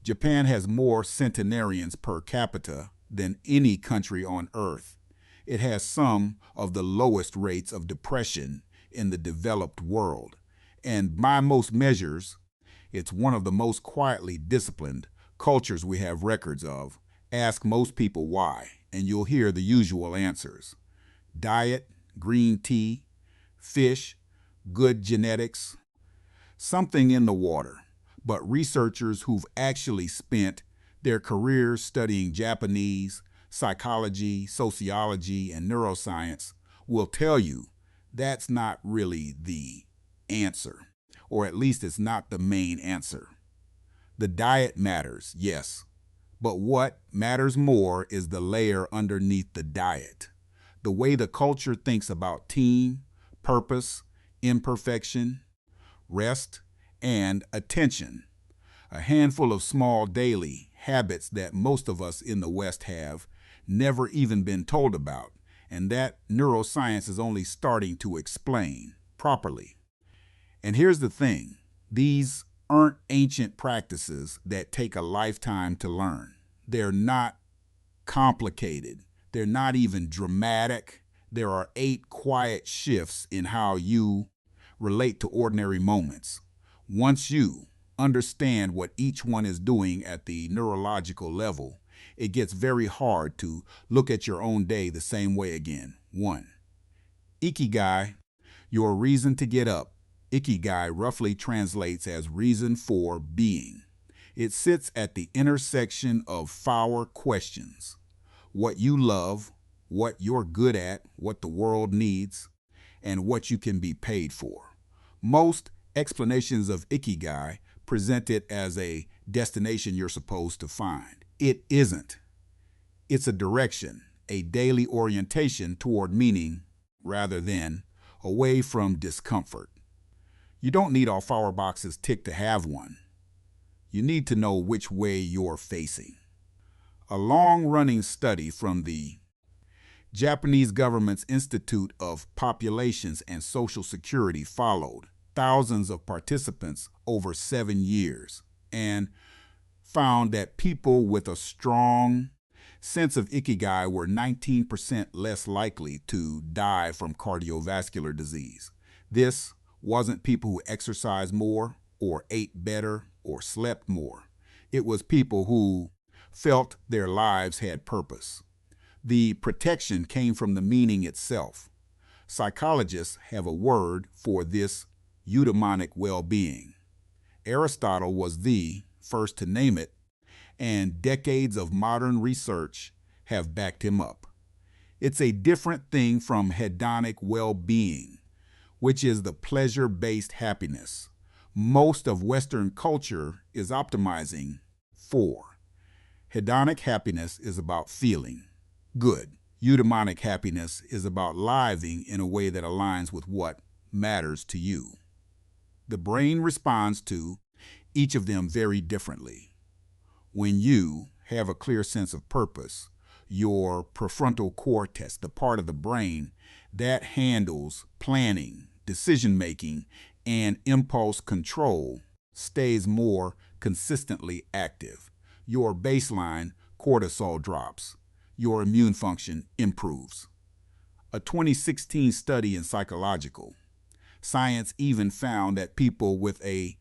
Japan has more centenarians per capita than any country on earth. It has some of the lowest rates of depression in the developed world. And by most measures, it's one of the most quietly disciplined cultures we have records of. Ask most people why, and you'll hear the usual answers: diet, green tea, fish, good genetics, something in the water. But researchers who've actually spent their careers studying Japanese, psychology, sociology, and neuroscience will tell you that's not really the answer, or at least it's not the main answer. The diet matters, yes, but what matters more is the layer underneath the diet. The way the culture thinks about team, purpose, imperfection, rest, and attention. A handful of small daily habits that most of us in the West have never even been told about, and that neuroscience is only starting to explain properly. And here's the thing: these aren't ancient practices that take a lifetime to learn. They're not complicated. They're not even dramatic. There are 8 quiet shifts in how you relate to ordinary moments. Once you understand what each one is doing at the neurological level, it gets very hard to look at your own day the same way again. 1. Ikigai, your reason to get up. Ikigai roughly translates as reason for being. It sits at the intersection of 4 questions: what you love, what you're good at, what the world needs, and what you can be paid for. Most explanations of Ikigai present it as a destination you're supposed to find. It isn't. It's a direction, a daily orientation toward meaning rather than away from discomfort. You don't need all 4 boxes ticked to have one. You need to know which way you're facing. A long-running study from the Japanese government's Institute of Populations and Social Security followed thousands of participants over 7 years and found that people with a strong sense of ikigai were 19% less likely to die from cardiovascular disease. This wasn't people who exercised more or ate better or slept more. It was people who felt their lives had purpose. The protection came from the meaning itself. Psychologists have a word for this eudaimonic well-being. Aristotle was the first to name it, and decades of modern research have backed him up. It's a different thing from hedonic well-being, which is the pleasure-based happiness most of Western culture is optimizing for. Hedonic happiness is about feeling good. Eudaimonic happiness is about living in a way that aligns with what matters to you. The brain responds to each of them very differently. When you have a clear sense of purpose, your prefrontal cortex, the part of the brain that handles planning, decision-making, and impulse control, stays more consistently active. Your baseline cortisol drops. Your immune function improves. A 2016 study in Psychological Science even found that people with a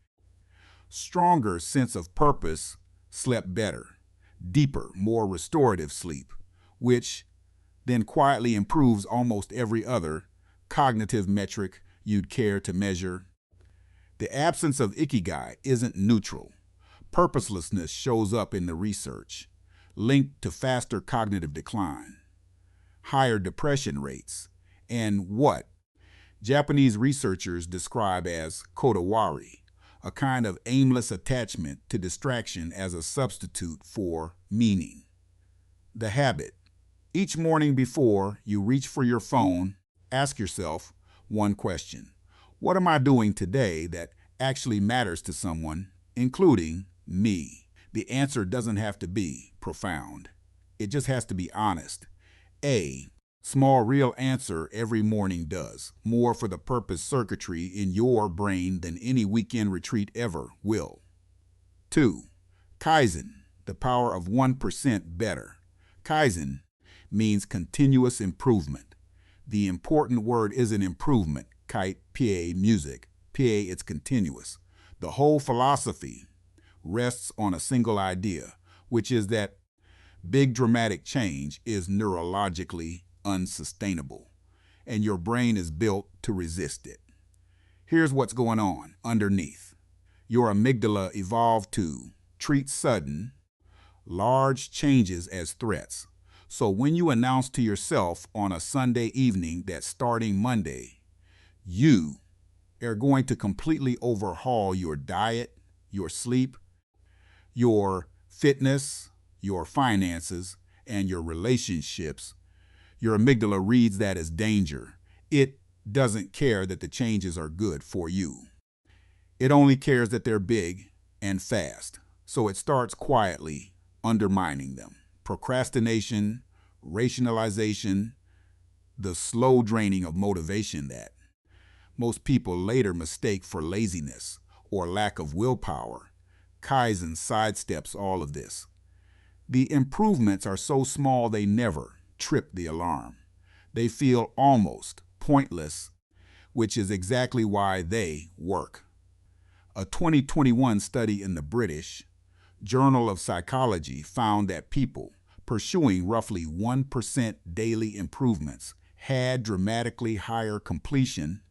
stronger sense of purpose slept better, deeper, more restorative sleep, which then quietly improves almost every other cognitive metric you'd care to measure. The absence of ikigai isn't neutral. Purposelessness shows up in the research, linked to faster cognitive decline, higher depression rates, and what Japanese researchers describe as kodawari, a kind of aimless attachment to distraction as a substitute for meaning. The habit. Each morning before you reach for your phone, ask yourself one question: what am I doing today that actually matters to someone, including me? The answer doesn't have to be profound. It just has to be honest. A small real answer every morning does more for the purpose circuitry in your brain than any weekend retreat ever will. 2. Kaizen, the power of 1% better. Kaizen means continuous improvement. The important word isn't improvement, kite, PA, music. PA, it's continuous. The whole philosophy rests on a single idea, which is that big dramatic change is neurologically unsustainable, and your brain is built to resist it. Here's what's going on underneath. Your amygdala evolved to treat sudden, large changes as threats. So when you announce to yourself on a Sunday evening that starting Monday, you are going to completely overhaul your diet, your sleep, your fitness, your finances, and your relationships, your amygdala reads that as danger. It doesn't care that the changes are good for you. It only cares that they're big and fast. So it starts quietly undermining them. Procrastination, rationalization, the slow draining of motivation that most people later mistake for laziness or lack of willpower. Kaizen sidesteps all of this. The improvements are so small they never trip the alarm. They feel almost pointless, which is exactly why they work. A 2021 study in the British Journal of Psychology found that people pursuing roughly 1% daily improvements had dramatically higher completion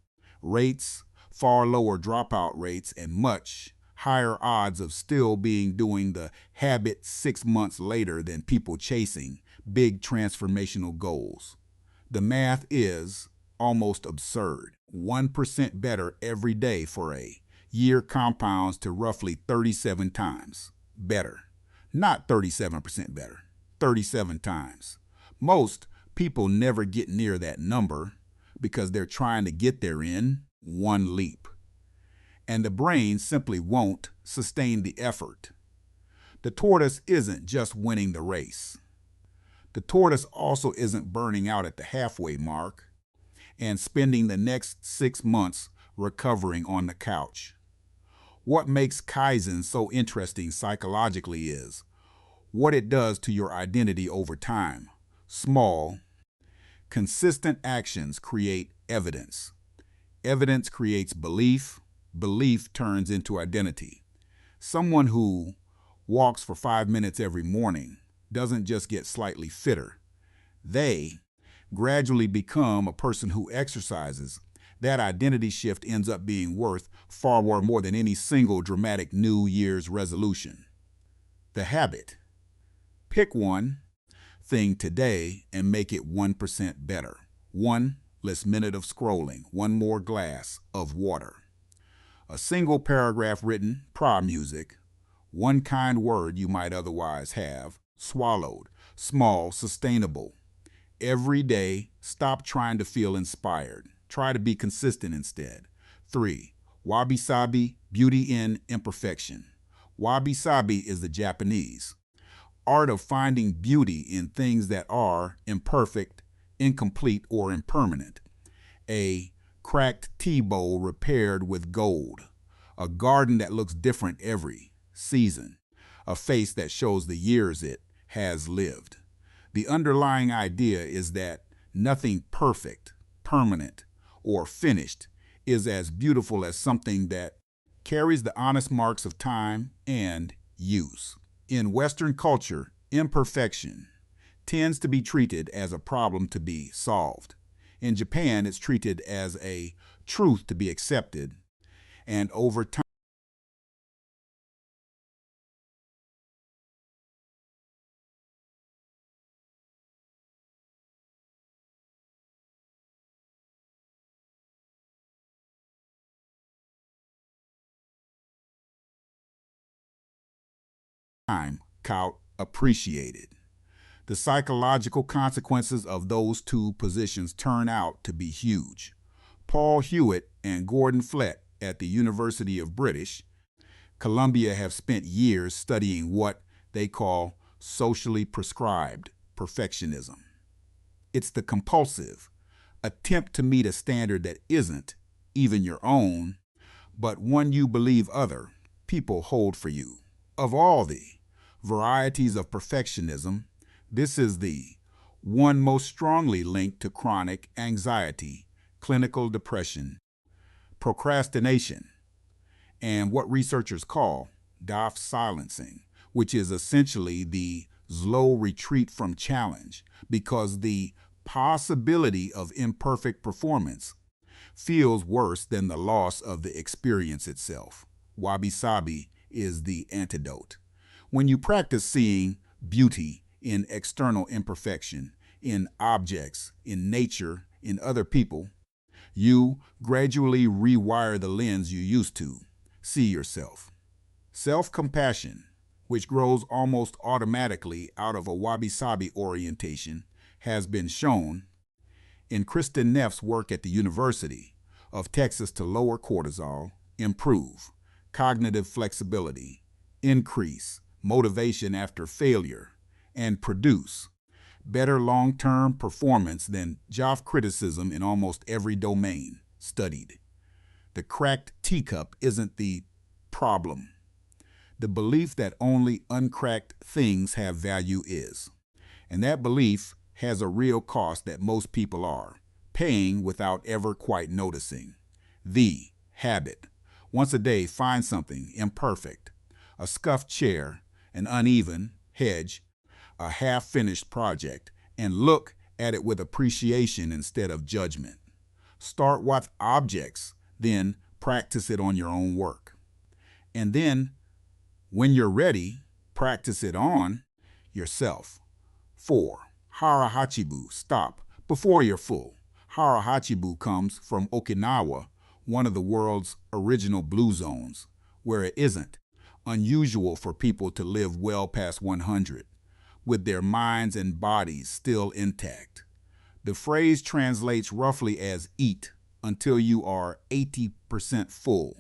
rates, far lower dropout rates, and much higher odds of still being doing the habit 6 months later than people chasing big transformational goals. The math is almost absurd. 1% better every day for a year compounds to roughly 37 times better. Not 37% better, 37 times. Most people never get near that number because they're trying to get there in one leap. And the brain simply won't sustain the effort. The tortoise isn't just winning the race. The tortoise also isn't burning out at the halfway mark and spending the next 6 months recovering on the couch. What makes Kaizen so interesting psychologically is what it does to your identity over time. Small, consistent actions create evidence. Evidence creates belief. Belief turns into identity. Someone who walks for 5 minutes every morning doesn't just get slightly fitter. They gradually become a person who exercises. That identity shift ends up being worth far more than any single dramatic New Year's resolution. The habit. Pick one thing today and make it 1% better. One less minute of scrolling, one more glass of water. A single paragraph written, music, one kind word you might otherwise have, swallowed, small, sustainable. Every day, stop trying to feel inspired. Try to be consistent instead. 3. Wabi-sabi, beauty in imperfection. Wabi-sabi is the Japanese art of finding beauty in things that are imperfect, incomplete, or impermanent. A cracked tea bowl repaired with gold. A garden that looks different every season. A face that shows the years it has lived. The underlying idea is that nothing perfect, permanent, or finished is as beautiful as something that carries the honest marks of time and use. In Western culture, imperfection tends to be treated as a problem to be solved. In Japan, it's treated as a truth to be accepted, and over time, appreciated. The psychological consequences of those two positions turn out to be huge. Paul Hewitt and Gordon Flett at the University of British Columbia have spent years studying what they call socially prescribed perfectionism. It's the compulsive attempt to meet a standard that isn't even your own, but one you believe other people hold for you. Of all the Varieties of perfectionism. This is the one most strongly linked to chronic anxiety, clinical depression, procrastination, and what researchers call DOF silencing, which is essentially the slow retreat from challenge because the possibility of imperfect performance feels worse than the loss of the experience itself. Wabi-sabi is the antidote. When you practice seeing beauty in external imperfection, in objects, in nature, in other people, you gradually rewire the lens you used to see yourself. Self-compassion, which grows almost automatically out of a wabi-sabi orientation, has been shown in Kristen Neff's work at the University of Texas to lower cortisol, improve cognitive flexibility, increase motivation after failure, and produce better long-term performance than job criticism in almost every domain studied. The cracked teacup isn't the problem. The belief that only uncracked things have value is. And that belief has a real cost that most people are paying without ever quite noticing. The habit. Once a day, find something imperfect, a scuffed chair, an uneven hedge, a half-finished project, and look at it with appreciation instead of judgment. Start with objects, then practice it on your own work. And then, when you're ready, practice it on yourself. 4. Hara Hachibu, stop before you're full. Hara Hachibu comes from Okinawa, one of the world's original blue zones, where it isn't unusual for people to live well past 100, with their minds and bodies still intact. The phrase translates roughly as eat until you are 80% full.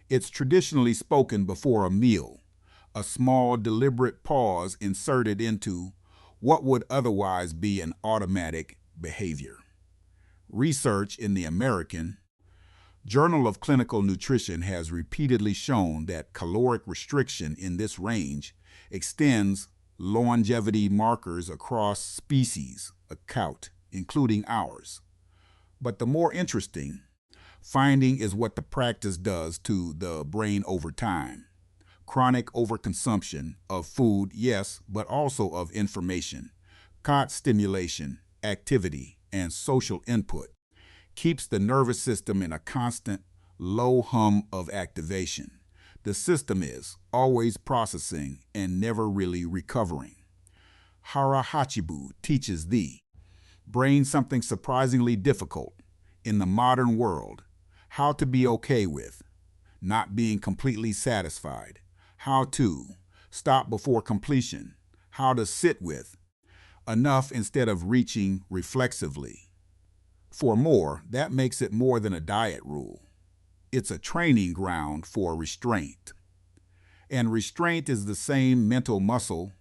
It's traditionally spoken before a meal, a small deliberate pause inserted into what would otherwise be an automatic behavior. Research in the American Journal of Clinical Nutrition has repeatedly shown that caloric restriction in this range extends longevity markers across species, including ours. But the more interesting finding is what the practice does to the brain over time. Chronic overconsumption of food, yes, but also of information, stimulation, activity, and social input keeps the nervous system in a constant low hum of activation. The system is always processing and never really recovering. Hara Hachibu teaches the brain something surprisingly difficult in the modern world: how to be okay with not being completely satisfied, how to stop before completion, how to sit with enough instead of reaching reflexively for more. That makes it more than a diet rule. It's a training ground for restraint. And restraint is the same mental muscle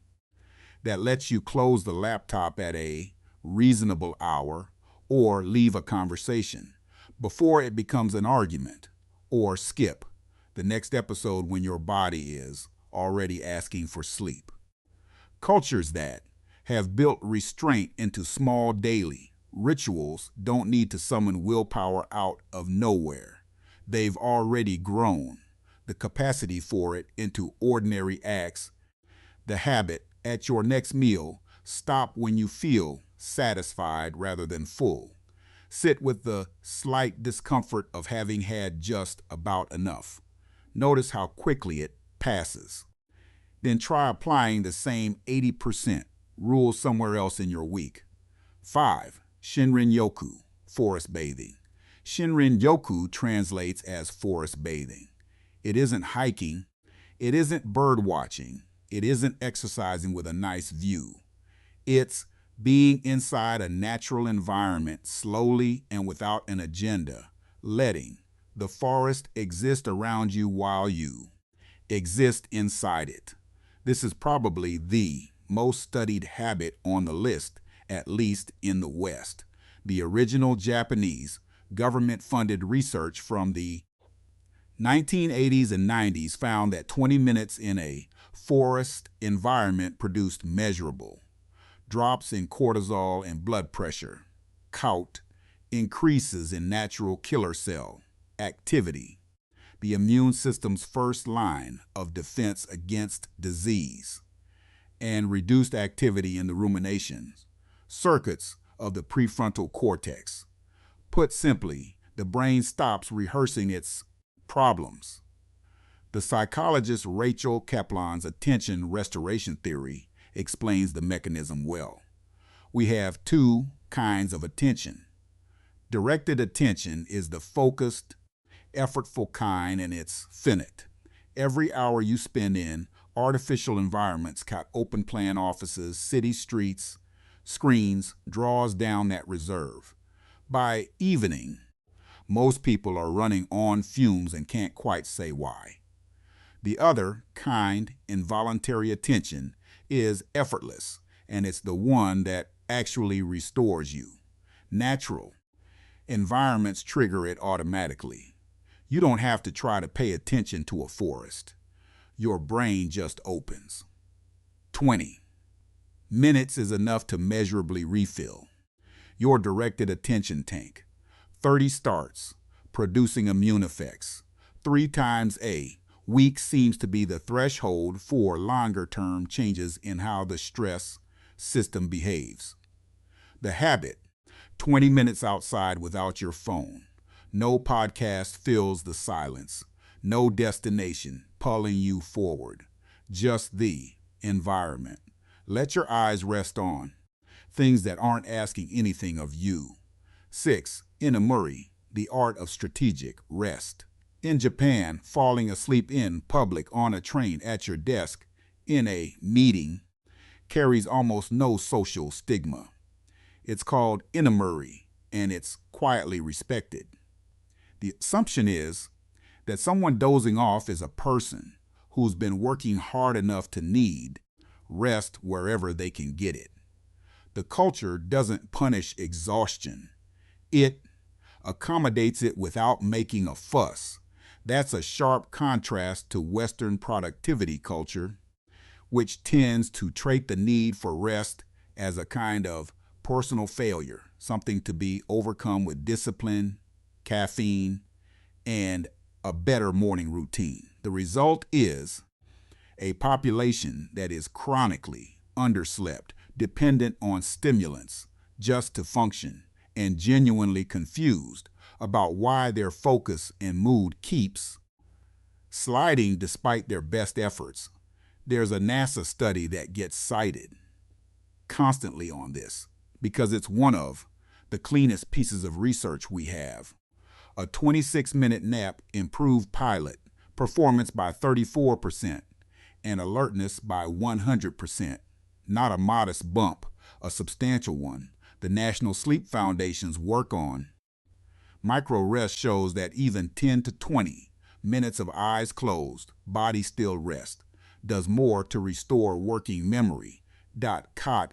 that lets you close the laptop at a reasonable hour or leave a conversation before it becomes an argument, or skip the next episode when your body is already asking for sleep. Cultures that have built restraint into small daily rituals don't need to summon willpower out of nowhere. They've already grown the capacity for it into ordinary acts. The habit: at your next meal, stop when you feel satisfied rather than full. Sit with the slight discomfort of having had just about enough. Notice how quickly it passes. Then try applying the same 80% rule somewhere else in your week. 5. Shinrin-yoku, forest bathing. Shinrin-yoku translates as forest bathing. It isn't hiking. It isn't bird watching. It isn't exercising with a nice view. It's being inside a natural environment slowly and without an agenda, letting the forest exist around you while you exist inside it. This is probably the most studied habit on the list, at least in the West. The original Japanese government-funded research from the 1980s and 90s found that 20 minutes in a forest environment produced measurable drops in cortisol and blood pressure, count, increases in natural killer cell activity, the immune system's first line of defense against disease, and reduced activity in the ruminations, circuits of the prefrontal cortex. Put simply, the brain stops rehearsing its problems. The psychologist Rachel Kaplan's attention restoration theory explains the mechanism well. We have two kinds of attention. Directed attention is the focused, effortful kind, and it's finite. Every hour you spend in artificial environments, open plan offices, city streets, screens, draws down that reserve. By evening, most people are running on fumes and can't quite say why. The other kind, involuntary attention, is effortless, and it's the one that actually restores you. Natural environments trigger it automatically. You don't have to try to pay attention to a forest. Your brain just opens. 20 minutes is enough to measurably refill your directed attention tank. 30 starts producing immune effects. 3 times a week seems to be the threshold for longer-term changes in how the stress system behaves. The habit, 20 minutes outside without your phone. No podcast fills the silence. No destination pulling you forward. Just the environment. Let your eyes rest on things that aren't asking anything of you. 6. Inamuri, the art of strategic rest. In Japan, falling asleep in public, on a train, at your desk, in a meeting, carries almost no social stigma. It's called inamuri, and it's quietly respected. The assumption is that someone dozing off is a person who's been working hard enough to need rest wherever they can get it. The culture doesn't punish exhaustion. It accommodates it without making a fuss. That's a sharp contrast to Western productivity culture, which tends to treat the need for rest as a kind of personal failure, something to be overcome with discipline, caffeine, and a better morning routine. The result is a population that is chronically underslept, dependent on stimulants just to function, and genuinely confused about why their focus and mood keeps sliding despite their best efforts. There's a NASA study that gets cited constantly on this because it's one of the cleanest pieces of research we have. A 26-minute nap improved pilot performance by 34% and alertness by 100%. Not a modest bump, a substantial one. The National Sleep Foundation's work on micro rest shows that even 10 to 20 minutes of eyes closed, body still rest, does more to restore working memory,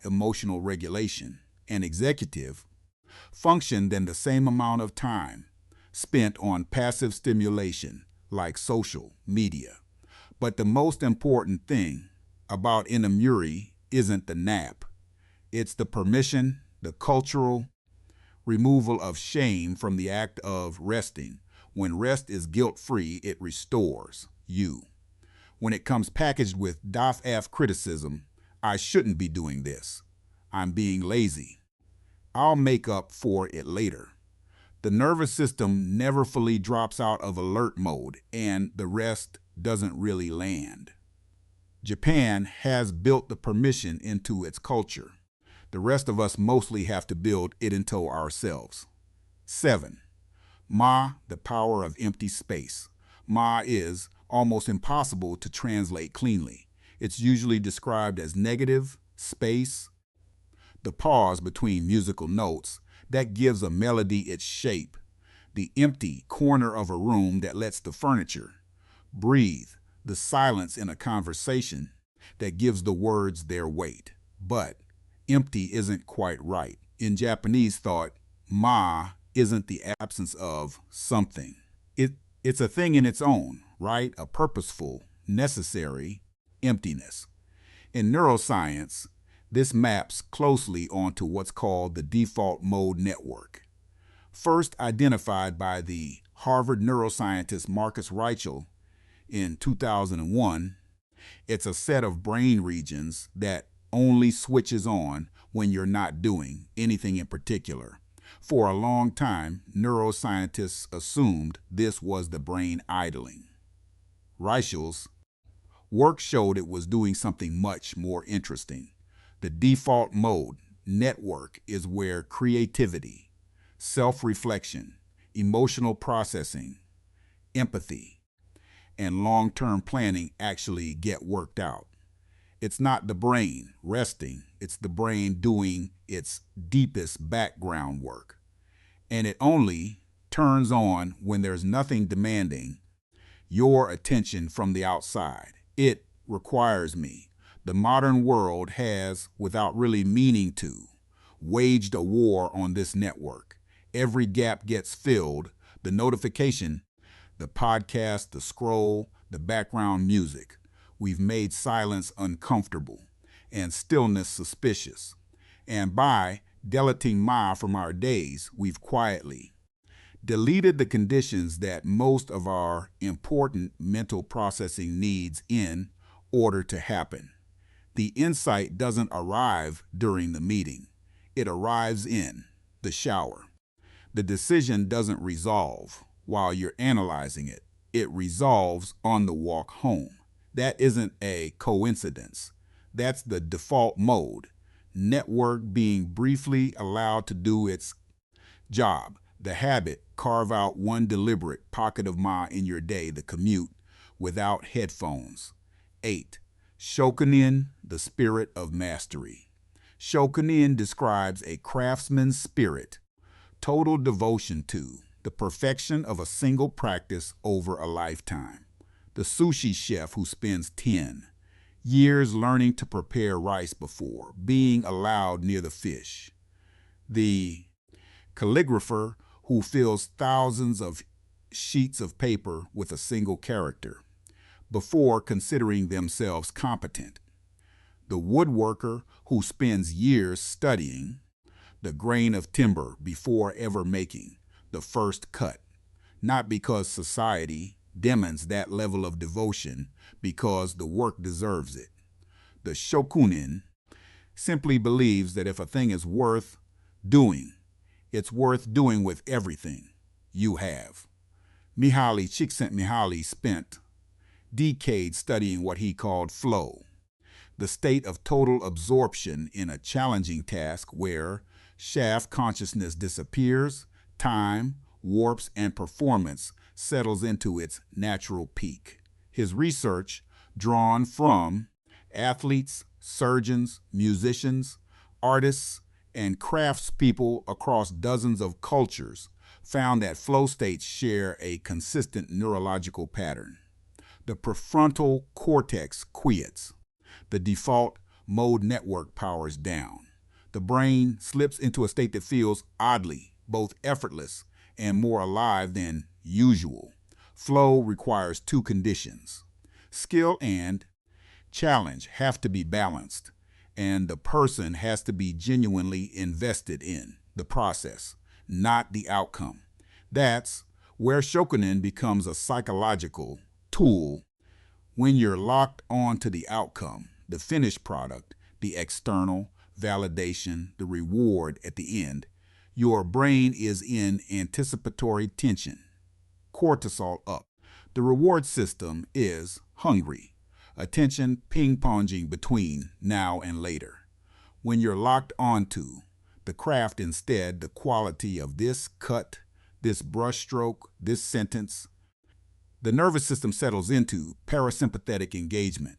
emotional regulation, and executive function than the same amount of time spent on passive stimulation like social media. But the most important thing about inamuri isn't the nap. It's the permission, the cultural removal of shame from the act of resting. When rest is guilt-free, it restores you. When it comes packaged with doff-af criticism, I shouldn't be doing this. I'm being lazy. I'll make up for it later. The nervous system never fully drops out of alert mode, and the rest doesn't really land. Japan has built the permission into its culture. The rest of us mostly have to build it into ourselves. 7. Ma, the power of empty space. Ma is almost impossible to translate cleanly. It's usually described as negative space, the pause between musical notes that gives a melody its shape, the empty corner of a room that lets the furniture breathe, the silence in a conversation that gives the words their weight. But empty isn't quite right. In Japanese thought, ma isn't the absence of something. It's a thing in its own, right? A purposeful, necessary emptiness. In neuroscience, this maps closely onto what's called the default mode network. First identified by the Harvard neuroscientist Marcus Reichel in 2001, it's a set of brain regions that only switches on when you're not doing anything in particular. For a long time, neuroscientists assumed this was the brain idling. Reichel's work showed it was doing something much more interesting. The default mode network is where creativity, self-reflection, emotional processing, empathy, and long-term planning actually get worked out. It's not the brain resting, it's the brain doing its deepest background work. And it only turns on when there's nothing demanding your attention from the outside. It requires me. The modern world has, without really meaning to, waged a war on this network. Every gap gets filled, the notification, the podcast, the scroll, the background music. We've made silence uncomfortable and stillness suspicious. And by deleting Ma from our days, we've quietly deleted the conditions that most of our important mental processing needs in order to happen. The insight doesn't arrive during the meeting. It arrives in the shower. The decision doesn't resolve while you're analyzing it. It resolves on the walk home. That isn't a coincidence. That's the default mode. Network being briefly allowed to do its job. The habit, carve out one deliberate pocket of Ma in your day, the commute, without headphones. 8. Shokunin, the spirit of mastery. Shokunin describes a craftsman's spirit, total devotion to, the perfection of a single practice over a lifetime. The sushi chef who spends 10 years learning to prepare rice before being allowed near the fish. The calligrapher who fills thousands of sheets of paper with a single character before considering themselves competent. The woodworker who spends years studying the grain of timber before ever making the first cut, not because society demands that level of devotion, because the work deserves it. The shokunin simply believes that if a thing is worth doing, it's worth doing with everything you have. Mihaly Csikszentmihalyi spent decades studying what he called flow, the state of total absorption in a challenging task where shaft consciousness disappears, time, warps, and performance settles into its natural peak. His research, drawn from athletes, surgeons, musicians, artists, and craftspeople across dozens of cultures, found that flow states share a consistent neurological pattern. The prefrontal cortex quiets. The default mode network powers down. The brain slips into a state that feels oddly both effortless and more alive than usual. Flow requires two conditions. Skill and challenge have to be balanced, and the person has to be genuinely invested in the process, not the outcome. That's where shokunin becomes a psychological tool. When you're locked on to the outcome, the finished product, the external validation, the reward at the end, your brain is in anticipatory tension. Cortisol up. The reward system is hungry. Attention ping-ponging between now and later. When you're locked onto the craft instead, the quality of this cut, this brushstroke, this sentence, the nervous system settles into parasympathetic engagement.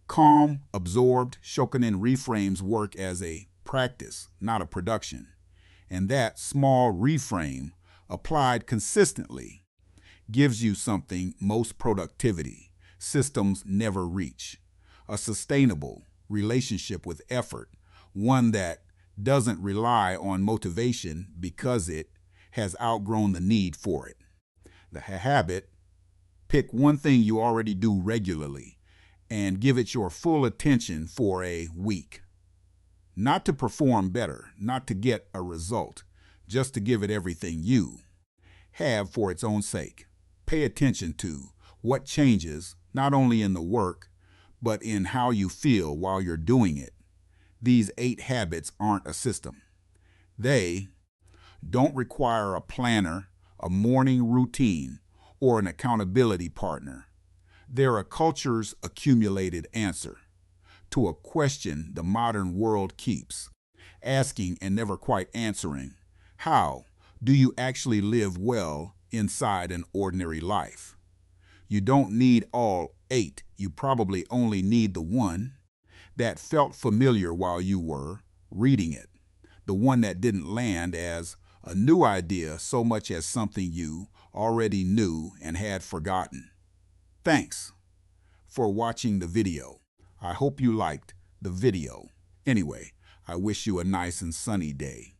Calm, absorbed, shokunin reframes work as a practice, not a production. And that small reframe, applied consistently, gives you something most productivity systems never reach. A sustainable relationship with effort, one that doesn't rely on motivation because it has outgrown the need for it. The habit, pick one thing you already do regularly and give it your full attention for a week. Not to perform better, not to get a result, just to give it everything you have for its own sake. Pay attention to what changes, not only in the work, but in how you feel while you're doing it. These 8 habits aren't a system. They don't require a planner, a morning routine, or an accountability partner. They're a culture's accumulated answer to a question the modern world keeps asking and never quite answering. How do you actually live well inside an ordinary life? You don't need all 8. You probably only need the one that felt familiar while you were reading it, the one that didn't land as a new idea so much as something you already knew and had forgotten. Thanks for watching the video. I hope you liked the video. Anyway, I wish you a nice and sunny day.